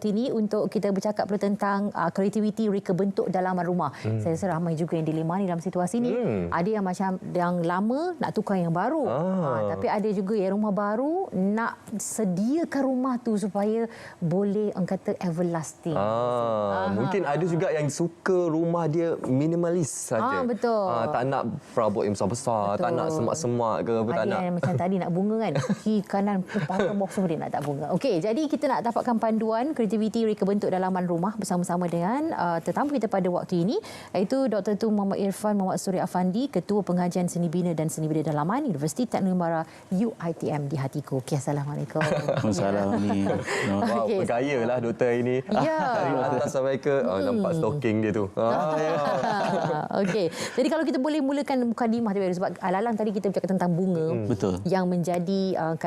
Ini untuk kita bercakap tentang kreativiti reka bentuk dalaman rumah. Saya rasa ramai juga yang dilema ni dalam situasi ni. Ada yang macam yang lama nak tukar yang baru. Tapi ada juga yang rumah baru nak sediakan rumah tu supaya boleh orang kata everlasting. Mungkin ada juga yang suka rumah dia minimalis saja. Betul. Tak nak perabot yang besar-besar, tak nak semak-semak ke apa, tak nak. Ada yang macam tadi nak bunga kan. Kiri kanan potong box semua dia nak tak bunga. Okey, jadi kita nak dapatkan panduan kreativiti reka bentuk dalaman rumah bersama-sama dengan tetamu kita pada waktu ini, iaitu Dr. Tun Muhammad Irfan Muhammad Surya Afandi, Ketua Pengajian Seni Bina dan Seni Bina Dalaman Universiti Teknologi Negara UiTM di hatiku. Okey, Assalamualaikum. Assalamualaikum. Wow, bergaya lah doktor ini. Ya. Dari atas sampai ke nampak stocking dia tu. Okey. Jadi kalau kita boleh mulakan mukadimah tadi, sebab Lalang tadi kita bercakap tentang bunga. Betul. Yang menjadi orang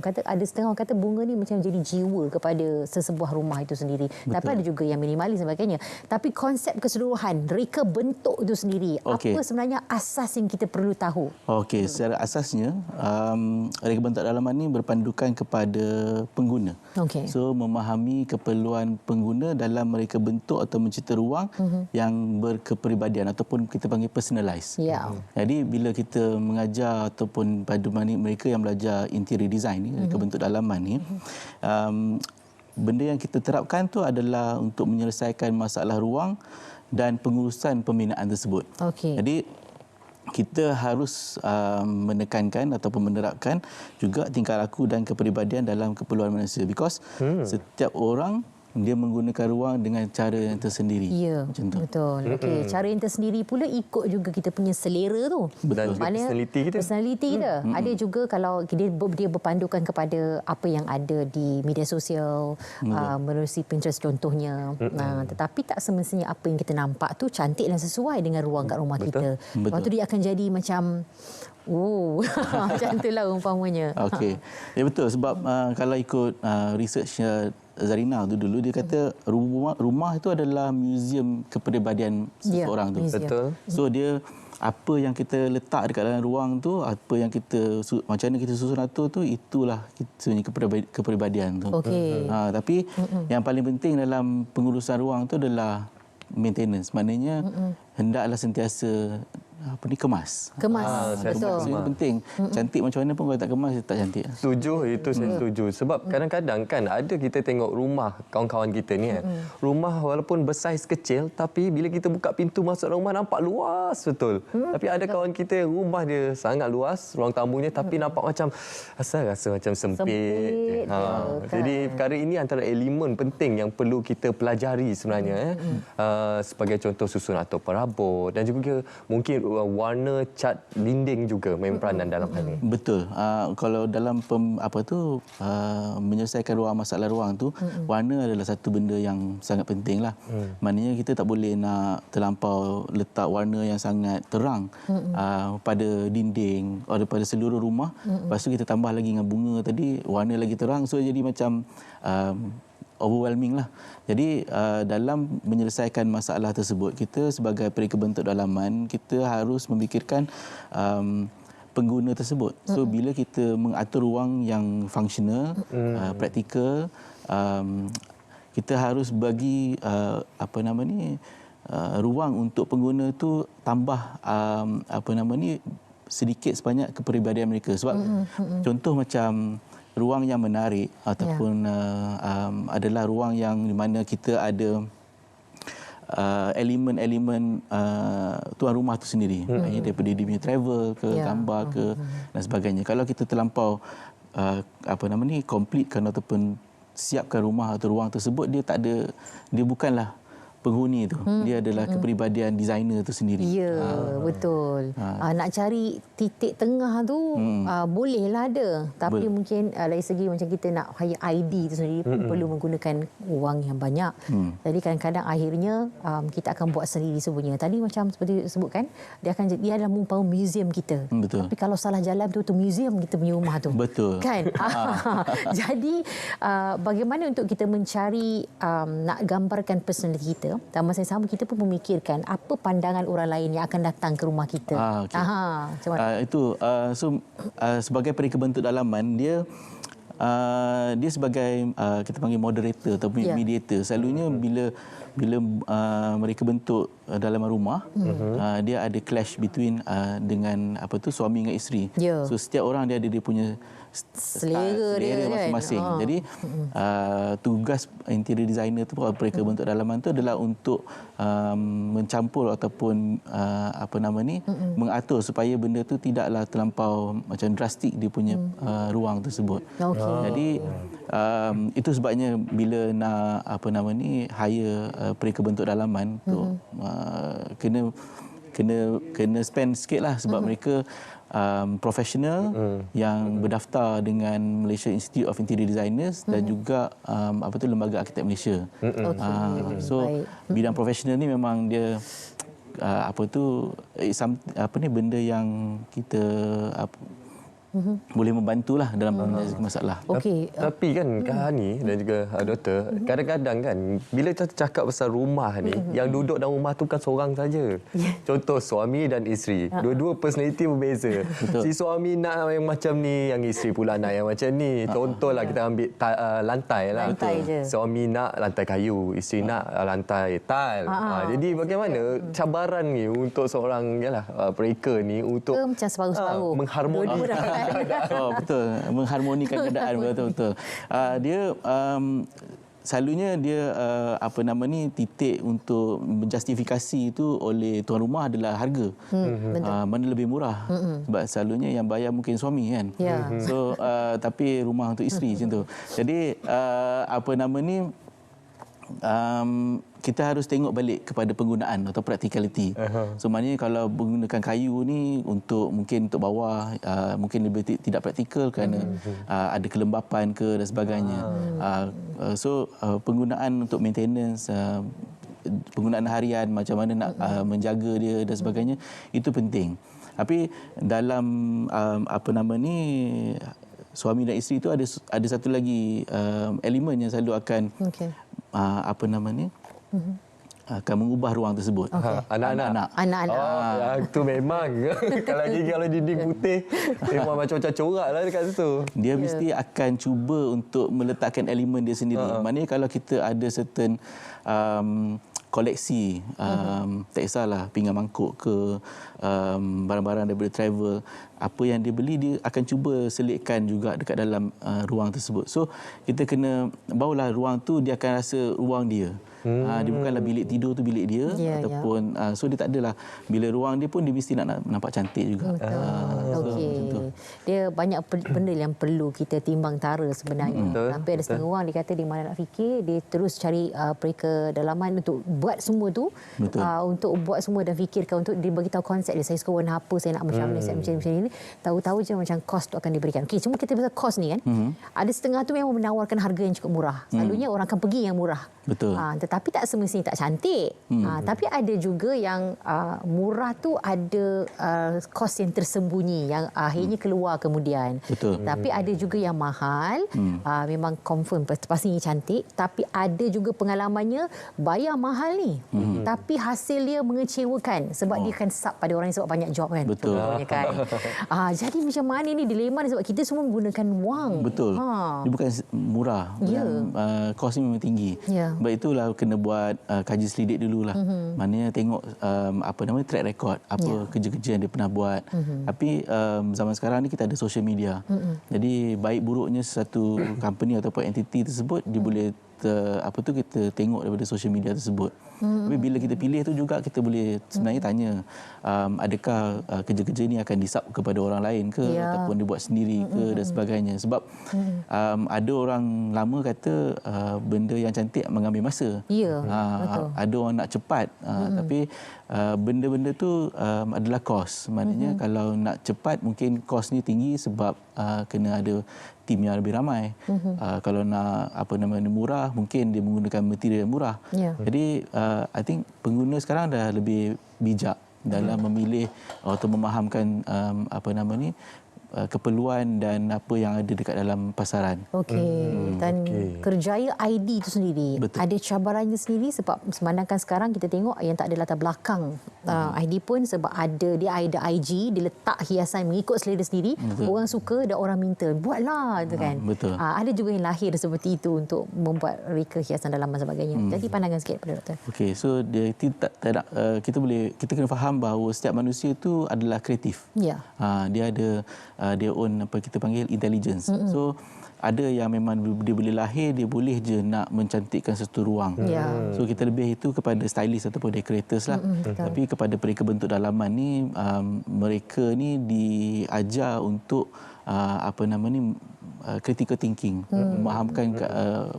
kata ada setengah orang kata bunga ni macam jadi jiwa kepada sesebuah rumah itu sendiri. Betul. Tapi ada juga yang minimalis dan sebagainya. Tapi konsep keseluruhan reka bentuk itu sendiri, apa sebenarnya asas yang kita perlu tahu? Okey, secara asasnya reka bentuk dalaman ni berpandukan kepada pengguna. Okey. So memahami keperluan pengguna dalam mereka bentuk atau mencipta ruang yang berkepribadian ataupun kita panggil personalized. Ya. Jadi bila kita mengajar ataupun pada mereka yang belajar interior design ni, reka bentuk dalaman ni, benda yang kita terapkan tu adalah untuk menyelesaikan masalah ruang dan pengurusan pembinaan tersebut. Okey. Jadi kita harus menekankan ataupun menerapkan juga tingkah laku dan kepribadian dalam keperluan manusia, because setiap orang dia menggunakan ruang dengan cara yang tersendiri. Ya, betul. Okey, cara yang tersendiri pula ikut juga kita punya selera tu. Dan juga personality kita. Ada juga kalau dia berpandukan kepada apa yang ada di media sosial, menerusi Pinterest contohnya. Tetapi tak semestinya apa yang kita nampak tu cantik dan sesuai dengan ruang kat rumah kita. Lepas tu dia akan jadi macam macam itulah umpamanya. Okey. Ya betul, sebab kalau ikut research Zarina tu dulu, dia kata rumah itu adalah muzium kepribadian seseorang tu. Betul. So dia apa yang kita letak dekat dalam ruang tu, apa yang kita macam mana kita susun atur tu, itulah sebenarnya kepribadian tu. Okey. Tapi yang paling penting dalam pengurusan ruang tu adalah maintenance. Maknanya hendaklah sentiasa kemas. Betul. Itu penting. Cantik macam mana pun kalau tak kemas, tak cantik. Setuju, itu saya setuju. Sebab kadang-kadang kan ada kita tengok rumah kawan-kawan kita ni kan. Rumah walaupun bersaiz kecil, tapi bila kita buka pintu masuk rumah nampak luas betul. Tapi ada kawan kita yang rumah dia sangat luas, ruang tamunya, tapi nampak macam rasa macam sempit. Jadi perkara ini antara elemen penting yang perlu kita pelajari sebenarnya. Sebagai contoh susun atau perabot, dan juga mungkin warna cat dinding juga main peranan dalam hal ini. Betul. Kalau dalam menyelesaikan masalah ruang tu, warna adalah satu benda yang sangat penting lah. Maknanya kita tak boleh nak terlampau letak warna yang sangat terang pada dinding atau pada seluruh rumah. Lepas tu kita tambah lagi dengan bunga tadi, warna lagi terang. So jadi macam overwhelming lah. Jadi dalam menyelesaikan masalah tersebut, kita sebagai pereka bentuk dalaman, kita harus memikirkan pengguna tersebut. So bila kita mengatur ruang yang fungsional, praktikal, kita harus bagi ruang untuk pengguna tu tambah sedikit sebanyak kepribadian mereka. Sebab contoh macam ruang yang menarik ataupun adalah ruang yang di mana kita ada elemen-elemen tuan rumah tu sendiri, daripada dia punya travel ke gambar ke dan sebagainya. Kalau kita terlampau completekan ataupun siapkan rumah atau ruang tersebut, dia bukanlah penghuni itu. Dia adalah kepribadian designer itu sendiri. Ya, betul. Nak cari titik tengah tu bolehlah ada. Tapi mungkin dari segi macam kita nak hire ID itu sendiri pun perlu menggunakan wang yang banyak. Jadi kadang-kadang akhirnya kita akan buat sendiri sebenarnya. Tadi macam seperti sebutkan, dia adalah merupakan muzium kita. Betul. Tapi kalau salah jalan tu muzium kita punya rumah tu. Betul. Kan? Jadi bagaimana untuk kita mencari nak gambarkan personality kita, dan masa yang sama kita pun memikirkan apa pandangan orang lain yang akan datang ke rumah kita. Itu sebagai pereka bentuk dalaman, dia dia sebagai kita panggil moderator atau mediator. Selalunya bila mereka bentuk dalaman rumah, dia ada clash between dengan suami dengan isteri. So setiap orang dia ada dia punya selera dia masing-masing. Kan? Jadi tugas interior designer tu, mereka bentuk dalaman tu adalah untuk mencampur ataupun mengatur supaya benda tu tidaklah terlampau macam drastik dia punya ruang tersebut. Jadi itu sebabnya bila nak hire mereka bentuk dalaman tu kena spend sikit lah sebab mereka profesional yang berdaftar dengan Malaysia Institute of Interior Designers dan juga Lembaga Arkitek Malaysia. So bidang profesional ni memang dia benda yang kita boleh membantulah dalam masalah. Tapi kan Kak Hani dan juga doktor, kadang-kadang kan bila kita cakap pasal rumah ni, yang duduk dalam rumah tu kan seorang saja. Contoh suami dan isteri, dua-dua personality berbeza. Si suami nak yang macam ni, yang isteri pula nak yang macam ni. Contohlah kita ambil lantai lah. Suami nak lantai kayu, isteri nak lantai tile. Jadi bagaimana cabaran ni untuk seorang mereka ni untuk macam separuh-separuh mengharmonikan. Betul, mengharmonikan keadaan betul. Dia selalunya dia titik untuk menjustifikasi itu oleh tuan rumah adalah harga. Mana lebih murah. Sebab selalunya yang bayar mungkin suami kan. So tapi rumah untuk isteri macam tu. Jadi kita harus tengok balik kepada penggunaan atau practicality. So maknanya kalau menggunakan kayu ni mungkin untuk bawah mungkin lebih tidak praktikal kerana ada kelembapan ke dan sebagainya. So penggunaan untuk maintenance, penggunaan harian, macam mana nak menjaga dia dan sebagainya, itu penting. Tapi dalam suami dan isteri itu ada satu lagi elemen yang selalu akan akan mengubah ruang tersebut. Anak-anak. Itu memang kalau dinding putih memang macam corak lah dekat situ. Dia mesti akan cuba untuk meletakkan elemen dia sendiri. Maknanya kalau kita ada certain koleksi, tak kisahlah pinggan mangkuk ke barang-barang daripada travel, apa yang dia beli dia akan cuba selitkan juga dekat dalam ruang tersebut. So kita kena bawalah ruang tu dia akan rasa ruang dia. Dia bukanlah bilik tidur tu bilik dia ataupun so dia tak adalah, bila ruang dia pun dia mesti nak nampak cantik juga. Dia banyak benda yang perlu kita timbang tara sebenarnya. Sampai ada setengah orang dia kata dia mana nak fikir, dia terus cari pereka dalaman untuk buat semua tu, untuk buat semua dan fikirkan untuk dia bagi tahu konsep dia, saya suka warna apa, saya nak macam ni, saya macam ni. Tahu-tahu je macam kos tu akan diberikan. Okey, cuma kita pasal kos ni kan. Ada setengah tu memang menawarkan harga yang cukup murah. Selalunya orang akan pergi yang murah. Betul. Tetapi tak semestinya tak cantik. Tapi ada juga yang murah tu ada kos yang tersembunyi yang akhirnya keluar kemudian. Betul. Tapi ada juga yang mahal, memang confirm pastinya cantik, tapi ada juga pengalamannya bayar mahal ni. Tapi hasil dia mengecewakan sebab dia akan sub pada orang yang sebab banyak job kan. Betul. Kan? Jadi macam mana ni dilema ni sebab kita semua menggunakan wang. Betul. Dia bukan murah. Kos ni memang tinggi. Sebab itulah kena buat kaji selidik dululah. Maknanya tengok track record apa kerja-kerja yang dia pernah buat. Tapi zaman sekarang ni kita ada social media. Jadi baik buruknya satu company ataupun entiti tersebut dia boleh kita tengok daripada social media tersebut. Tapi bila kita pilih tu juga kita boleh sebenarnya tanya adakah kerja-kerja ni akan disub kepada orang lain ke ataupun dia buat sendiri ke dan sebagainya. Sebab ada orang lama kata benda yang cantik mengambil masa. Betul. Ada orang nak cepat tapi benda-benda tu adalah kos. Maknanya kalau nak cepat mungkin kos ni tinggi sebab kena ada tim yang lebih ramai. Kalau nak murah mungkin dia menggunakan material yang murah. Jadi I think pengguna sekarang dah lebih bijak dalam memilih atau memahamkan keperluan dan apa yang ada dekat dalam pasaran. Okey. Dan kerjaya ID itu sendiri, Betul. ada cabarannya sendiri sebab memandangkan sekarang kita tengok yang tak ada latar belakang ID pun sebab dia ada IG, dia letak hiasan mengikut selera sendiri. Betul. Orang suka dan orang minta, buatlah tu kan. Betul. Ada juga yang lahir seperti itu untuk membuat reka hiasan dalaman dan sebagainya. Jadi pandangan sikit pada doktor. Okey, so dia kita kena faham bahawa setiap manusia itu adalah kreatif. Ya. Dia ada dia own apa kita panggil intelligence. So ada yang memang dia boleh lahir, dia boleh je nak mencantikkan satu ruang. Ya. So kita lebih itu kepada stylist ataupun decorators lah. Tapi kepada mereka bentuk dalaman ni, mereka ni diajar untuk critical thinking, memahamkan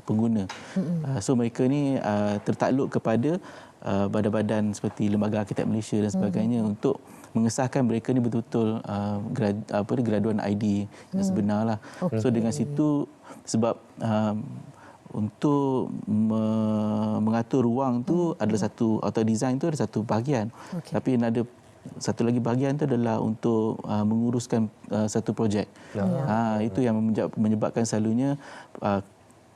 pengguna. So mereka ni tertakluk kepada badan-badan seperti Lembaga Arkitek Malaysia dan sebagainya untuk mengesahkan mereka ni betul-betul graduan ID yang sebenar lah. So dengan situ sebab untuk mengatur ruang tu adalah satu, atau design tu ada satu bahagian. Tapi ada satu lagi bahagian tu adalah untuk menguruskan satu projek. Itu yang menyebabkan selalunya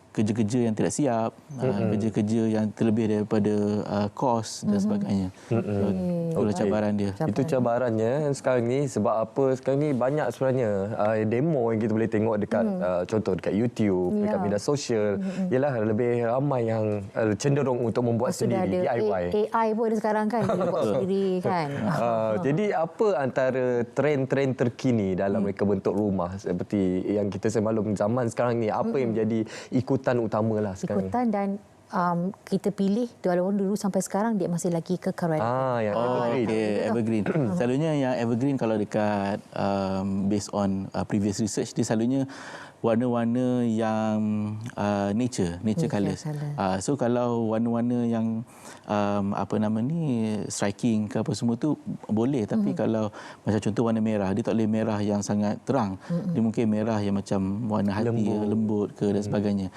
kerja-kerja yang tidak siap, kerja-kerja yang terlebih daripada kos dan sebagainya. Itulah cabaran dia. Itu cabarannya sekarang ni. Sebab apa? Sekarang ni banyak sebenarnya demo yang kita boleh tengok dekat contoh dekat YouTube, dekat media sosial. Ialah lebih ramai yang cenderung untuk membuat Sudah sendiri, ada DIY. AI pun ada sekarang kan, boleh buat sendiri kan. Jadi apa antara trend-trend terkini dalam reka bentuk rumah seperti yang kita semaklum zaman sekarang ni, apa yang menjadi ikutan utamalah sekarang Ikutan dan kita pilih dulu sampai sekarang dia masih lagi kekal. yang evergreen. Evergreen. Selalunya yang evergreen kalau dekat based on previous research, dia selalunya warna-warna yang nature colours. So kalau warna-warna yang striking ke apa semua tu boleh, tapi kalau macam contoh warna merah, dia tak boleh merah yang sangat terang. Dia mungkin merah yang macam warna hati, lembut ke dan sebagainya.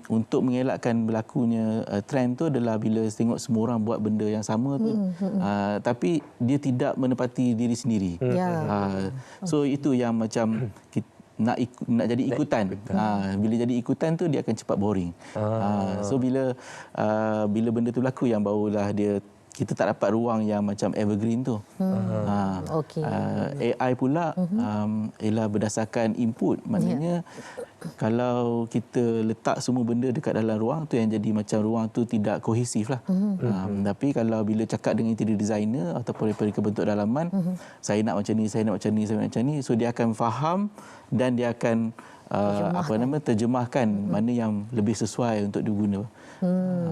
Untuk mengelakkan berlakunya trend tu adalah bila tengok semua orang buat benda yang sama tu, tapi dia tidak menepati diri sendiri. So itu yang macam nak jadi ikutan. Bila jadi ikutan tu dia akan cepat boring. So bila benda tu berlaku yang barulah kita tak dapat ruang yang macam evergreen tu. AI pula ialah berdasarkan input. Maknanya kalau kita letak semua benda dekat dalam ruang tu yang jadi macam ruang tu tidak kohesif lah. Tapi kalau bila cakap dengan interior designer ataupun reka bentuk dalaman, saya nak macam ni, saya nak macam ni, saya nak macam ni, so dia akan faham dan dia akan terjemahkan mana yang lebih sesuai untuk diguna.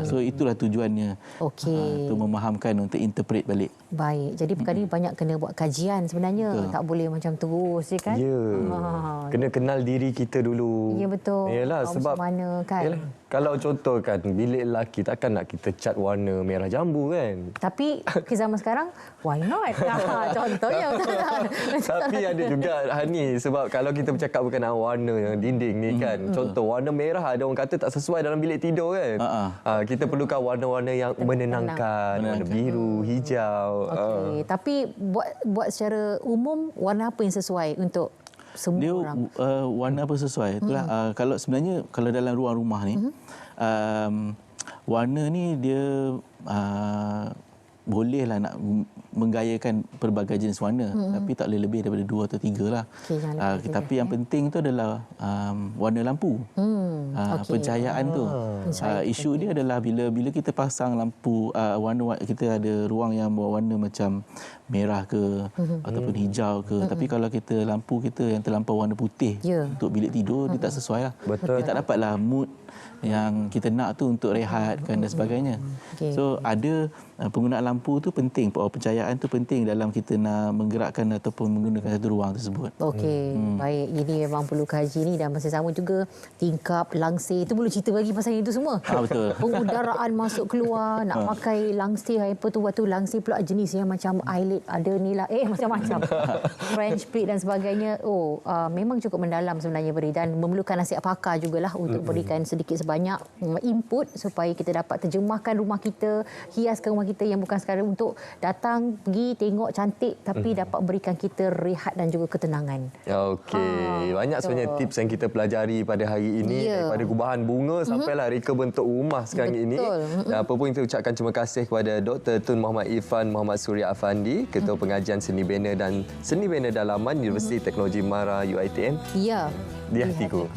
So itulah tujuannya. Untuk memahamkan, untuk interpret balik. Baik. Jadi perkara ini banyak kena buat kajian sebenarnya. Betul. Tak boleh macam terus je kan. Ya. Kena kenal diri kita dulu. Ya betul. Yalah, sebab mana kan. Yalah, kalau contoh kan bilik lelaki takkan nak kita cat warna merah jambu kan. Tapi ke zaman sekarang why not? Contohnya betul tak? Tapi ada juga Hani, sebab kalau kita bercakap berkenaan warna yang dinding ni kan, contoh warna merah ada orang kata tak sesuai dalam bilik tidur kan. Kita perlukan warna-warna yang menenangkan, warna biru, hijau. Tapi buat secara umum warna apa yang sesuai untuk semua dia, orang? Warna apa sesuai? Itulah kalau sebenarnya kalau dalam ruang rumah ni warna ni dia bolehlah nak menggayakan pelbagai jenis warna, tapi tak boleh lebih daripada 2 atau 3 lah. Tapi yang penting tu adalah warna lampu. Pencahayaan tu. Isu dia adalah bila kita pasang lampu warna, kita ada ruang yang berwarna macam merah ke ataupun hijau ke, tapi kalau kita lampu kita yang terlampau warna putih untuk bilik tidur, dia tak sesuai lah. Dia tak dapatlah mood yang kita nak tu untuk rehatkan dan sebagainya. So ada penggunaan lampu tu penting, pencahayaan tu penting dalam kita nak menggerakkan ataupun menggunakan satu ruang tersebut. Baik, ini memang perlu kaji ni, dan masa sama juga tingkap, langsir, itu perlu cerita bagi pasal itu semua. Betul. Pengudaraan masuk keluar, nak pakai langsir apa tu, waktu langsir pula jenis yang macam eyelid, ada ni lah, macam-macam. French pleat dan sebagainya. Memang cukup mendalam sebenarnya beri, dan memerlukan nasihat pakar jugalah untuk berikan sedikit sebanyak input supaya kita dapat terjemahkan rumah kita, hiaskan rumah rumah kita yang bukan sekadar untuk datang, pergi, tengok cantik, tapi dapat berikan kita rehat dan juga ketenangan. Okey, banyak sebenarnya tips yang kita pelajari pada hari ini, daripada gubahan bunga sampailah reka bentuk rumah sekarang ini. Dan apa pun kita ucapkan terima kasih kepada Dr. Tun Muhammad Irfan Muhammad Surya Afandi, Ketua Pengajian Seni Bina dan Seni Bina Dalaman Universiti Teknologi Mara UiTM. Ya. Di hatiku.